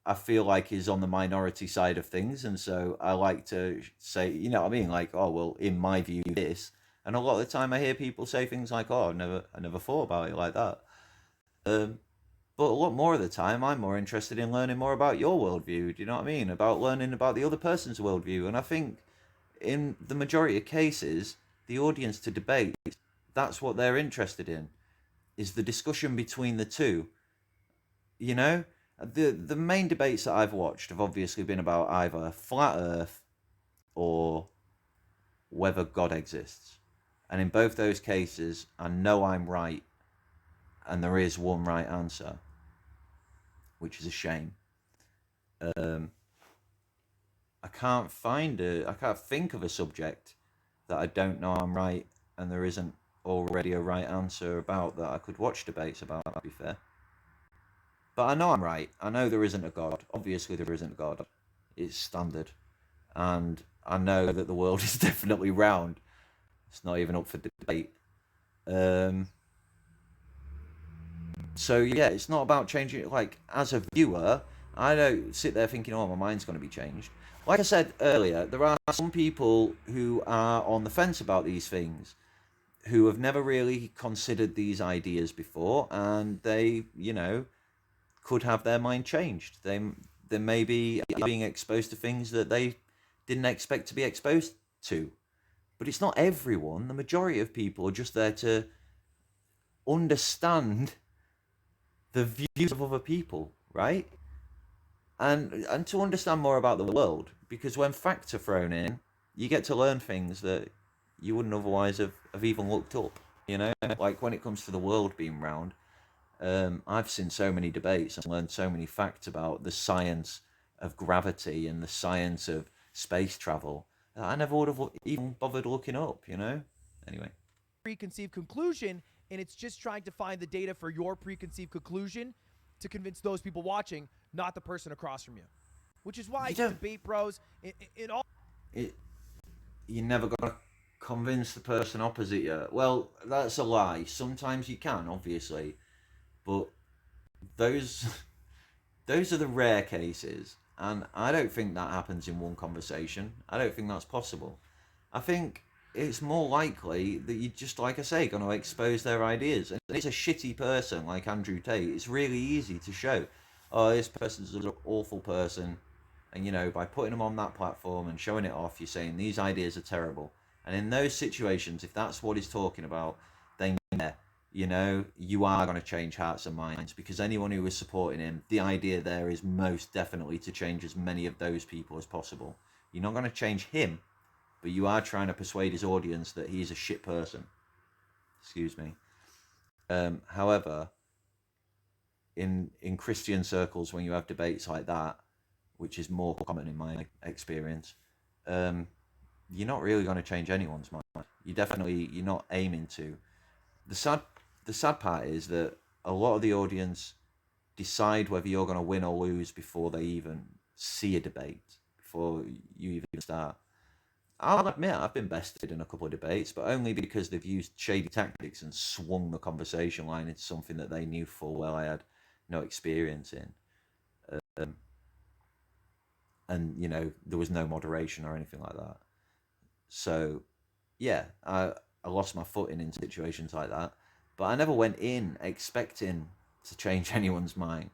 I feel like is on the minority side of things. And so I like to say, you know what I mean? Like, oh, well, in my view, this. And a lot of the time I hear people say things like, oh, I never thought about it like that. But a lot more of the time, I'm more interested in learning more about your worldview. Do you know what I mean? About learning about the other person's worldview. And I think in the majority of cases, the audience to debate, that's what they're interested in, is the discussion between the two. The main debates that I've watched have obviously been about either flat Earth or whether God exists. And in both those cases, I know I'm right, and there is one right answer, which is a shame. I can't think of a subject that I don't know I'm right, and there isn't already a right answer about that I could watch debates about, to be fair. But I know I'm right. I know there isn't a God. Obviously there isn't a God. It's standard. And I know that the world is definitely round. It's not even up for debate. So yeah, it's not about changing it. Like, as a viewer, I don't sit there thinking, oh, my mind's going to be changed. Like I said earlier, there are some people who are on the fence about these things, who have never really considered these ideas before, and they, could have their mind changed. They may be being exposed to things that they didn't expect to be exposed to. But it's not everyone. The majority of people are just there to understand the views of other people, right? And to understand more about the world. Because when facts are thrown in, you get to learn things that you wouldn't otherwise have even looked up. Like when it comes to the world being round, I've seen so many debates and learned so many facts about the science of gravity and the science of space travel. I never would have even bothered looking up, Anyway. Preconceived conclusion, and it's just trying to find the data for your preconceived conclusion to convince those people watching, not the person across from you. Which is why debate bros, you're never going to convince the person opposite you. Well, that's a lie. Sometimes you can, obviously. But those those are the rare cases, and I don't think that happens in one conversation. I don't think that's possible. I think it's more likely that you just, like I say, going to expose their ideas. And it's a shitty person like Andrew Tate. It's really easy to show, oh, this person's an awful person, and by putting them on that platform and showing it off, you're saying these ideas are terrible. And in those situations, if that's what he's talking about, then yeah, you are going to change hearts and minds, because anyone who is supporting him, the idea there is most definitely to change as many of those people as possible. You're not going to change him, but you are trying to persuade his audience that he's a shit person. Excuse me. However, in Christian circles, when you have debates like that, which is more common in my experience, you're not really going to change anyone's mind. You're not aiming to. The sad part is that a lot of the audience decide whether you're going to win or lose before they even see a debate, before you even start. I'll admit I've been bested in a couple of debates, but only because they've used shady tactics and swung the conversation line into something that they knew full well I had no experience in. And there was no moderation or anything like that. So, yeah, I lost my footing in situations like that. But I never went in expecting to change anyone's mind.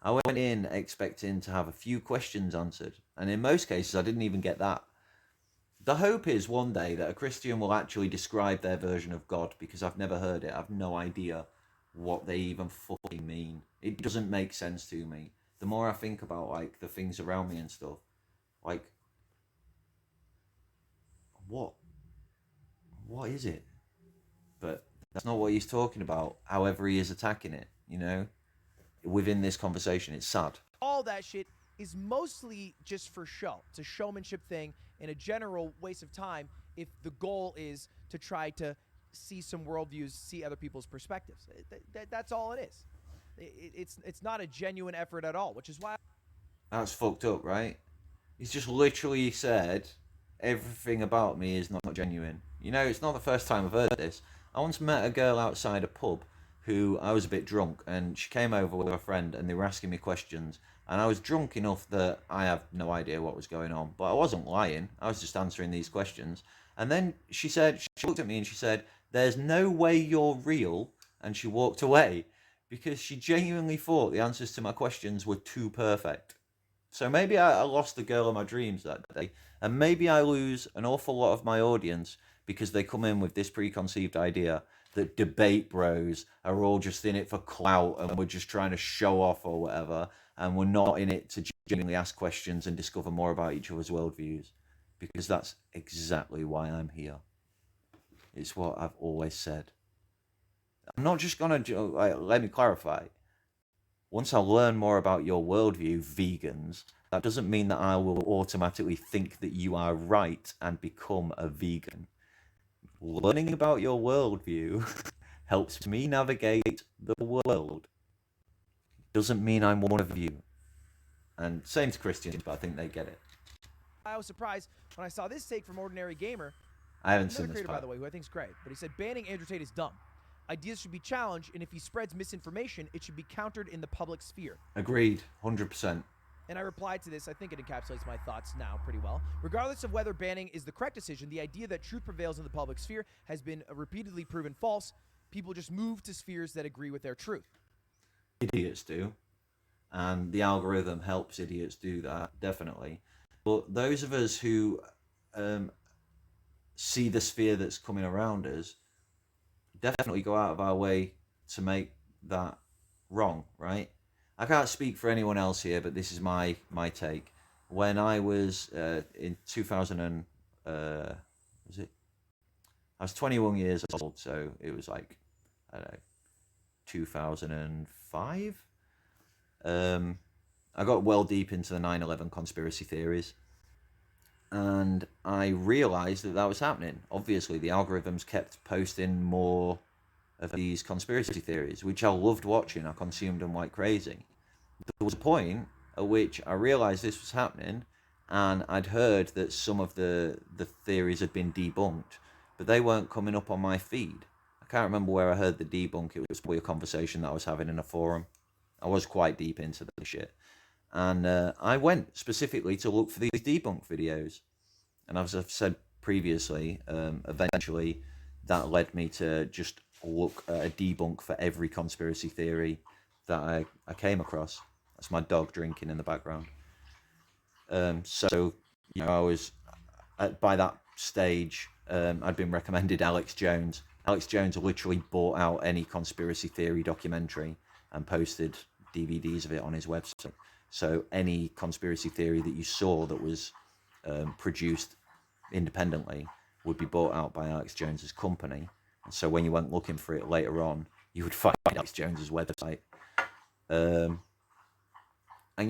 I went in expecting to have a few questions answered. And in most cases, I didn't even get that. The hope is one day that a Christian will actually describe their version of God, because I've never heard it. I've no idea what they even fucking mean. It doesn't make sense to me. The more I think about, like, the things around me and stuff, like, what is it? But that's not what he's talking about, however he is attacking it, within this conversation. It's sad. All that shit is mostly just for show. It's a showmanship thing and a general waste of time if the goal is to try to see some worldviews, see other people's perspectives. That's all it is. It's not a genuine effort at all, which is why... That's fucked up, right? He's just literally said everything about me is not genuine. It's not the first time I've heard this. I once met a girl outside a pub who, I was a bit drunk, and she came over with a friend and they were asking me questions, and I was drunk enough that I have no idea what was going on, but I wasn't lying. I was just answering these questions. And then she looked at me and she said, "There's no way you're real," and she walked away because she genuinely thought the answers to my questions were too perfect. So maybe I lost the girl of my dreams that day, and maybe I lose an awful lot of my audience because they come in with this preconceived idea that debate bros are all just in it for clout and we're just trying to show off or whatever, and we're not in it to genuinely ask questions and discover more about each other's worldviews, because that's exactly why I'm here. It's what I've always said. I'm not just gonna, let me clarify. Once I learn more about your worldview, vegans, that doesn't mean that I will automatically think that you are right and become a vegan. Learning about your worldview helps me navigate the world. Doesn't mean I'm one of you. And same to Christians, but I think they get it. I was surprised when I saw this take from Ordinary Gamer. I haven't seen Another this creator, by part. the way, who I think is great. But he said, banning Andrew Tate is dumb. Ideas should be challenged, and if he spreads misinformation, it should be countered in the public sphere. Agreed, 100%. And I replied to this. I think it encapsulates my thoughts now pretty well. Regardless of whether banning is the correct decision, the idea that truth prevails in the public sphere has been repeatedly proven false. People just move to spheres that agree with their truth. Idiots do. And the algorithm helps idiots do that, definitely. But those of us who see the sphere that's coming around us definitely go out of our way to make that wrong, right? I can't speak for anyone else here, but this is my take. When I was in 2000 and I was 21 years old, so it was like, I don't know, 2005. I got well deep into the 9/11 conspiracy theories, and I realized that was happening. Obviously, the algorithms kept posting more of these conspiracy theories, which I loved watching. I consumed them like crazy. There was a point at which I realized this was happening, and I'd heard that some of the theories had been debunked, but they weren't coming up on my feed. I can't remember where I heard the debunk. It was probably a conversation that I was having in a forum. I was quite deep into the shit. And I went specifically to look for these debunk videos. And as I've said previously, eventually that led me to just look at a debunk for every conspiracy theory that I came across. That's my dog drinking in the background. So, you know, I was, by that stage, I'd been recommended Alex Jones. Alex Jones literally bought out any conspiracy theory documentary and posted DVDs of it on his website. So any conspiracy theory that you saw that was produced independently would be bought out by Alex Jones's company. And so when you went looking for it later on, you would find Alex Jones's website. And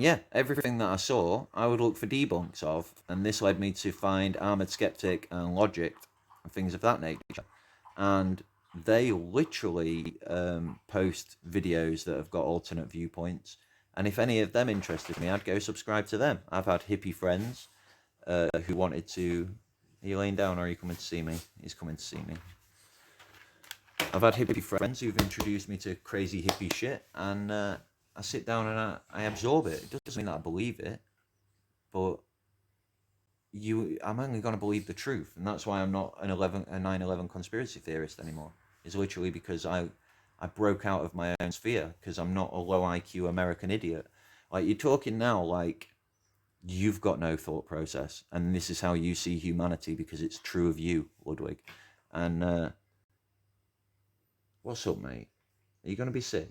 yeah, everything that I saw, I would look for debunks of, and this led me to find Armored Skeptic and Logic and things of that nature. And they literally post videos that have got alternate viewpoints. And if any of them interested me, I'd go subscribe to them. I've had hippie friends who wanted to... Are you laying down or are you coming to see me? He's coming to see me. I've had hippie friends who've introduced me to crazy hippie shit, and I sit down and I absorb it. It doesn't mean that I believe it, but I'm only going to believe the truth, and that's why I'm not a 9/11 conspiracy theorist anymore. It's literally because I broke out of my own sphere, because I'm not a low IQ American idiot. Like, you're talking now like you've got no thought process, and this is how you see humanity because it's true of you, Ludwig. And what's up, mate? Are you going to be sick?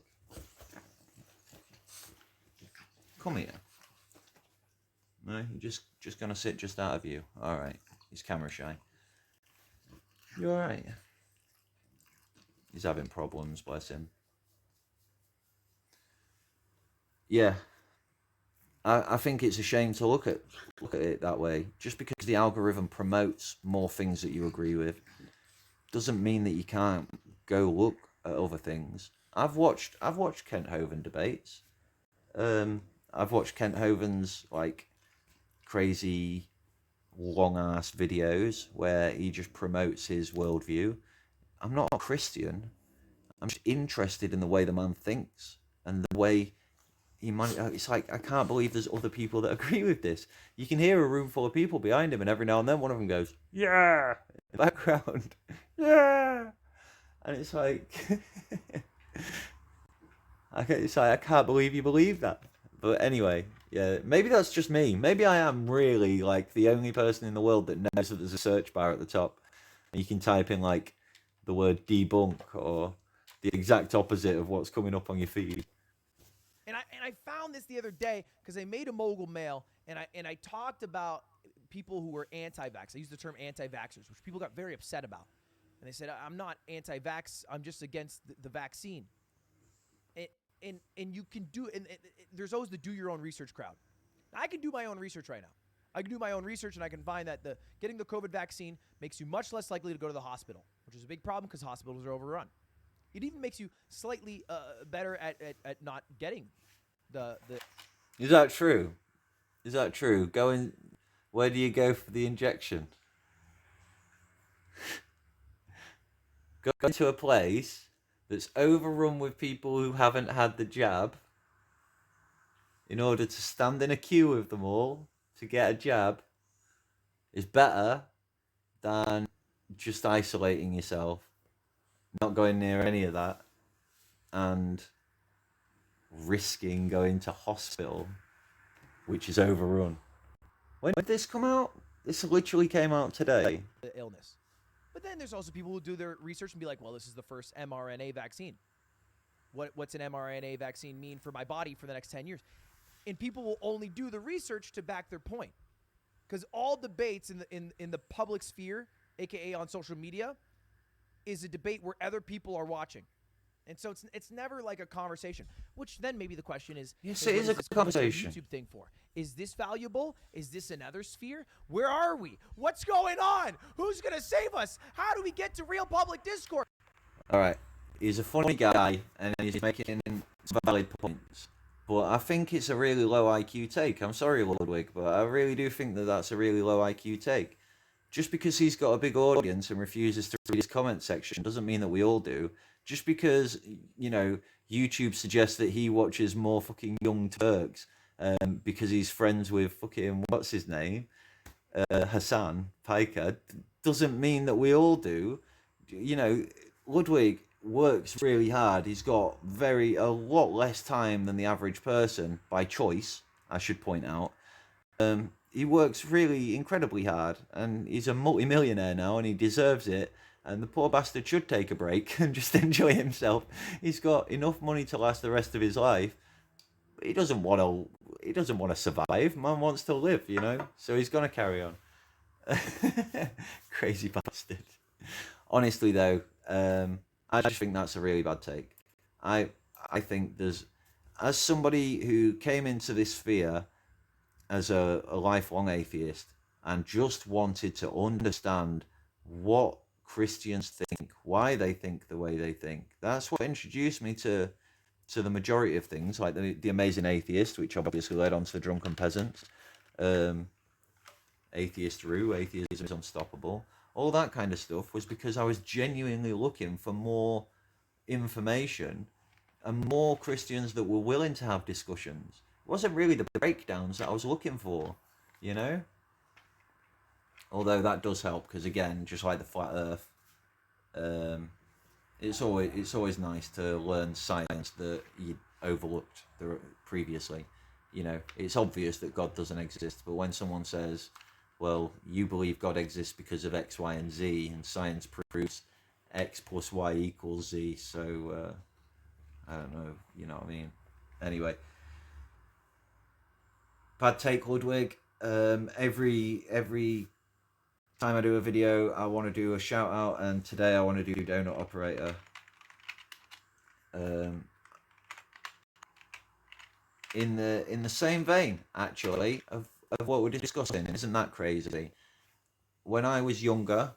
Come here. No, you're just going to sit just out of view. All right. He's camera shy. You all right? He's having problems, bless him. Yeah. I think it's a shame to look at it that way. Just because the algorithm promotes more things that you agree with doesn't mean that you can't go look at other things. I've watched Kent Hovind debates. I've watched Kent Hovind's like crazy long ass videos where he just promotes his worldview. I'm not a Christian. I'm just interested in the way the man thinks and the way he might. It's like, I can't believe there's other people that agree with this. You can hear a room full of people behind him, and every now and then one of them goes, "Yeah," in the background, "Yeah," and it's like, I can't believe you believe that. But anyway, yeah, maybe that's just me. Maybe I am really like the only person in the world that knows that there's a search bar at the top, and you can type in like the word debunk or the exact opposite of what's coming up on your feed. And I found this the other day because I made a mogul mail, and I talked about people who were anti-vax. I used the term anti-vaxxers, which people got very upset about. And they said, I'm not anti-vax, I'm just against the vaccine. And you can do, and there's always the do your own research crowd. I can do my own research right now. I can do my own research, and I can find that getting the COVID vaccine makes you much less likely to go to the hospital, which is a big problem because hospitals are overrun. It even makes you slightly better at not getting the. Is that true? Is that true? Where do you go for the injection? Go to a place that's overrun with people who haven't had the jab in order to stand in a queue with them all to get a jab is better than just isolating yourself, not going near any of that, and risking going to hospital, which is overrun. When did this come out? This literally came out today. The illness. But then there's also people who do their research and be like, well, this is the first mRNA vaccine. What's an mRNA vaccine mean for my body for the next 10 years? And people will only do the research to back their point. Because all debates in the public sphere, aka on social media, is a debate where other people are watching. And so it's never like a conversation. Which then maybe the question is, yes, hey, it is a conversation. YouTube thing for? Is this valuable? Is this another sphere? Where are we? What's going on? Who's gonna save us? How do we get to real public discourse? All right, he's a funny guy and he's making valid points, but I think it's a really low IQ take. I'm sorry, Ludwig, but I really do think that that's a really low IQ take. Just because he's got a big audience and refuses to read his comment section doesn't mean that we all do. just because, you know, YouTube suggests that he watches more fucking Young Turks because he's friends with fucking, what's his name? Hassan Piker, doesn't mean that we all do. You know, Ludwig works really hard. He's got a lot less time than the average person, by choice, I should point out. He works really incredibly hard, and he's a multi-millionaire now, and he deserves it. And the poor bastard should take a break and just enjoy himself. He's got enough money to last the rest of his life. But he doesn't want to. He doesn't want to survive. Man wants to live, you know. So he's gonna carry on. Crazy bastard. Honestly, though, I just think that's a really bad take. I think as somebody who came into this sphere as a lifelong atheist and just wanted to understand what Christians think, why they think the way they think. That's what introduced me to the majority of things, like the Amazing Atheist, which obviously led on to the Drunken Peasants, Atheist Rue, Atheism is Unstoppable. All that kind of stuff was because I was genuinely looking for more information and more Christians that were willing to have discussions. It wasn't really the breakdowns that I was looking for, you know? Although that does help, because again, just like the flat Earth, it's always nice to learn science that you overlooked previously. You know, it's obvious that God doesn't exist, but when someone says, well, you believe God exists because of X, Y, and Z, and science proves X plus Y equals Z, so, I don't know, you know what I mean? Anyway. Bad take, Ludwig. Every time I do a video, I want to do a shout out, and today I want to do Donut Operator. In the same vein, actually, of what we're discussing. Isn't that crazy? When I was younger,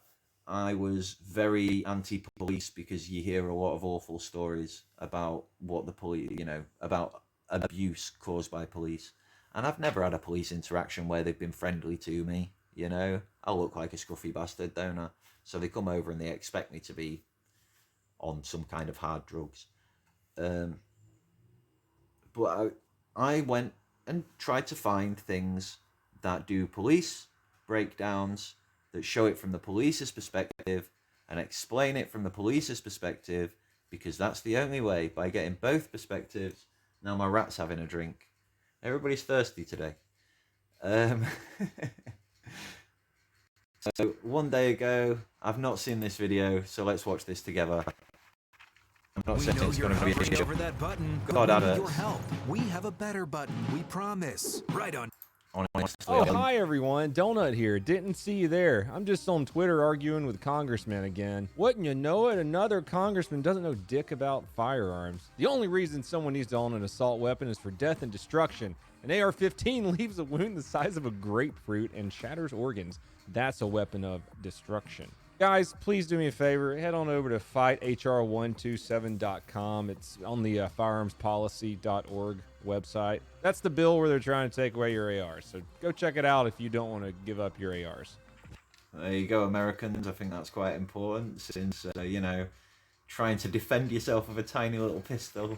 I was very anti-police because you hear a lot of awful stories about what the police, you know, about abuse caused by police. And I've never had a police interaction where they've been friendly to me, you know. I look like a scruffy bastard, don't I? So they come over and they expect me to be on some kind of hard drugs. But I went and tried to find things that do police breakdowns, that show it from the police's perspective and explain it from the police's perspective, because that's the only way, by getting both perspectives. Now my rat's having a drink. Everybody's thirsty today. So one day ago, I've not seen this video, so let's watch this together. I'm not saying it's going to be a over that button. God, we need your help. We have a better button, we promise. Right on. honestly. Oh, hi everyone. Donut here. Didn't see you there. I'm just on Twitter arguing with congressmen again. Wouldn't you know it? Another congressman doesn't know dick about firearms. The only reason someone needs to own an assault weapon is for death and destruction. An AR-15 leaves a wound the size of a grapefruit and shatters organs. That's a weapon of destruction. Guys, please do me a favor. Head on over to fighthr127.com. It's on the firearmspolicy.org website. That's the bill where they're trying to take away your ARs. So go check it out if you don't want to give up your ARs. There you go, Americans. I think that's quite important since, you know, trying to defend yourself with a tiny little pistol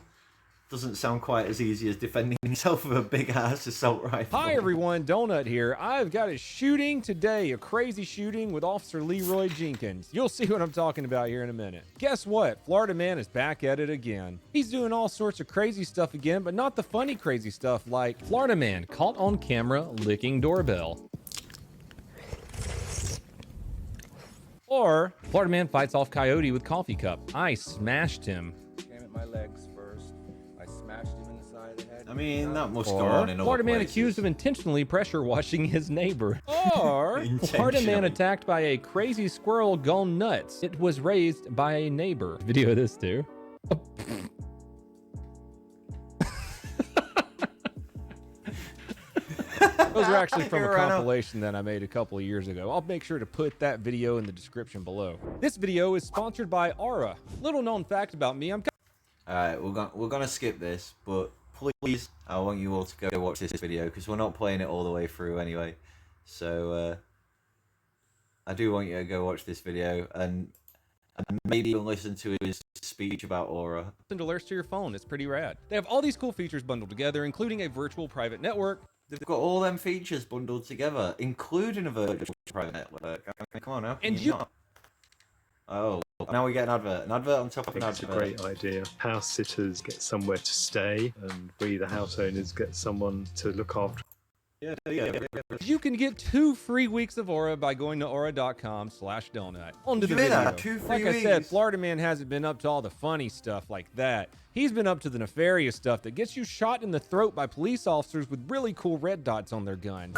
doesn't sound quite as easy as defending yourself with a big-ass assault rifle. Hi, everyone. Donut here. I've got a shooting today, a crazy shooting with Officer Leroy Jenkins. You'll see what I'm talking about here in a minute. Guess what? Florida man is back at it again. He's doing all sorts of crazy stuff again, but not the funny crazy stuff like Florida man caught on camera licking doorbell. Or Florida man fights off coyote with coffee cup. I smashed him. Came at my legs first. I smashed him in the side of the head. I mean, that must go Or on in other Florida man places. accused of intentionally pressure washing his neighbor. Or Florida man attacked by a crazy squirrel gone nuts. It was raised by a neighbor. Video of this too. Those are actually from a compilation that I made a couple of years ago. I'll make sure to put that video in the description below. This video is sponsored by Aura. Little known fact about me, I'm Alright, we're gonna skip this, but please, I want you all to go watch this video because we're not playing it all the way through anyway. So I do want you to go watch this video, and and maybe even listen to his speech about Aura. Send alerts to your phone. It's pretty rad. They have all these cool features bundled together, including a virtual private network. They've got all them features bundled together, including a virtual private network. I mean, come on, how can And you not? Oh, now we get an advert. An advert on top of an It's a advert. great idea. House sitters get somewhere to stay, and we, the house owners, get someone to look after. Yeah. You can get 2 free weeks of Aura by going to aura.com/donut. On to the You hear video. that? 2 free Like I said, weeks. Florida Man hasn't been up to all the funny stuff like that. He's been up to the nefarious stuff that gets you shot in the throat by police officers with really cool red dots on their gun.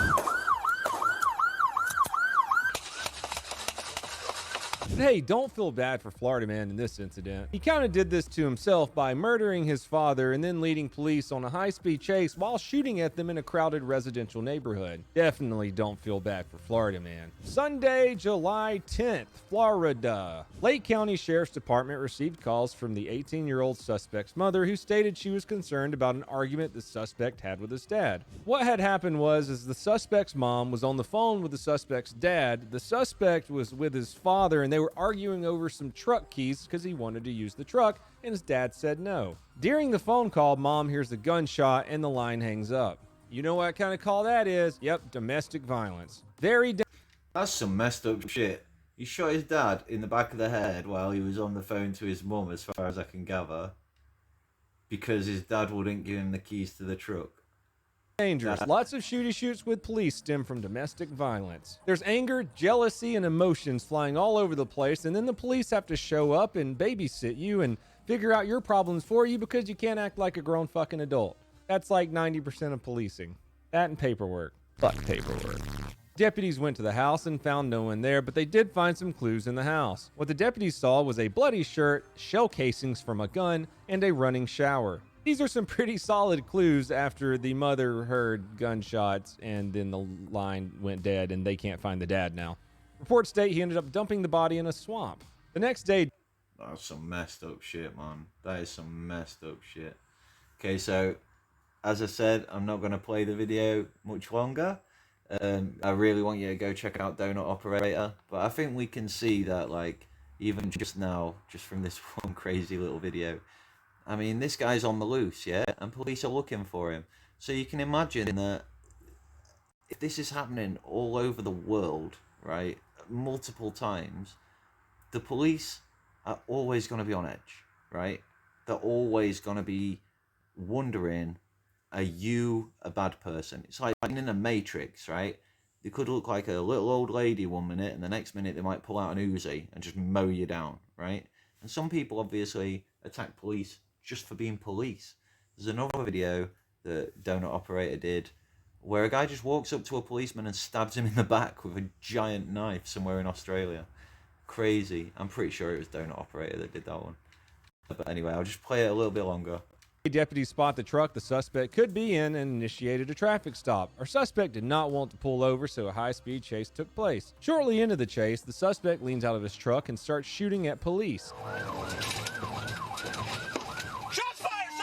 But hey, don't feel bad for Florida Man in this incident. He kind of did this to himself by murdering his father and then leading police on a high-speed chase while shooting at them in a crowded residential neighborhood. Definitely don't feel bad for Florida Man. Sunday, July 10th, Florida. Lake County Sheriff's Department received calls from the 18-year-old suspect's mother, who stated she was concerned about an argument the suspect had with his dad. What had happened was, as the suspect's mom was on the phone with the suspect's dad, the suspect was with his father and they were arguing over some truck keys because he wanted to use the truck, and his dad said no. During the phone call, mom hears a gunshot and the line hangs up. You know what kind of call that is? Yep, domestic violence. That's some messed up shit. He shot his dad in the back of the head while he was on the phone to his mum, as far as I can gather, because his dad wouldn't give him the keys to the truck. Dangerous. Lots of shooty shoots with police stem from domestic violence. There's anger, jealousy, and emotions flying all over the place, and then the police have to show up and babysit you and figure out your problems for you because you can't act like a grown fucking adult. That's like 90% of policing. That and paperwork. Fuck paperwork. Deputies went to the house and found no one there, but they did find some clues in the house. What the deputies saw was a bloody shirt, shell casings from a gun, and a running shower. These are some pretty solid clues after the mother heard gunshots and then the line went dead and they can't find the dad now. Reports state he ended up dumping the body in a swamp. The next day... That's some messed up shit, man. That is some messed up shit. Okay, so, as I said, I'm not going to play the video much longer. I really want you to go check out Donut Operator. But I think we can see that, like, even just now, just from this one crazy little video, I mean, this guy's on the loose, yeah? And police are looking for him. So you can imagine that if this is happening all over the world, right, multiple times, the police are always going to be on edge, right? They're always going to be wondering, are you a bad person? It's like in a Matrix, right? They could look like a little old lady one minute, and the next minute they might pull out an Uzi and just mow you down, right? And some people obviously attack police just for being police. There's another video that Donut Operator did where a guy just walks up to a policeman and stabs him in the back with a giant knife somewhere in Australia. Crazy. I'm pretty sure it was Donut Operator that did that one. But anyway, I'll just play it a little bit longer. Deputies spot the truck the suspect could be in and initiated a traffic stop. Our suspect did not want to pull over, so a high-speed chase took place. Shortly into the chase, the suspect leans out of his truck and starts shooting at police. Shots fired!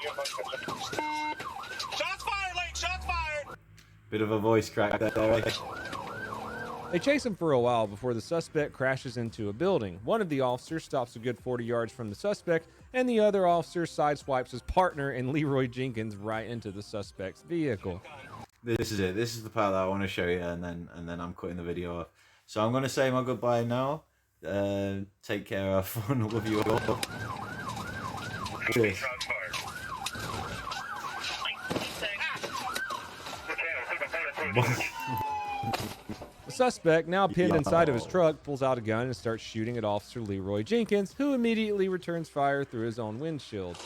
Shots fired! Shots fired, Lake! Shots fired! Bit of a voice crack there. They chase him for a while before the suspect crashes into a building. One of the officers stops a good 40 yards from the suspect, and the other officer sideswipes his partner and Leroy Jenkins right into the suspect's vehicle. This is it. This is the part that I want to show you, and then I'm cutting the video off. So I'm going to say my goodbye now. Take care, have fun, love you all. Cheers. The suspect, now pinned inside of his truck, pulls out a gun and starts shooting at Officer Leroy Jenkins, who immediately returns fire through his own windshield.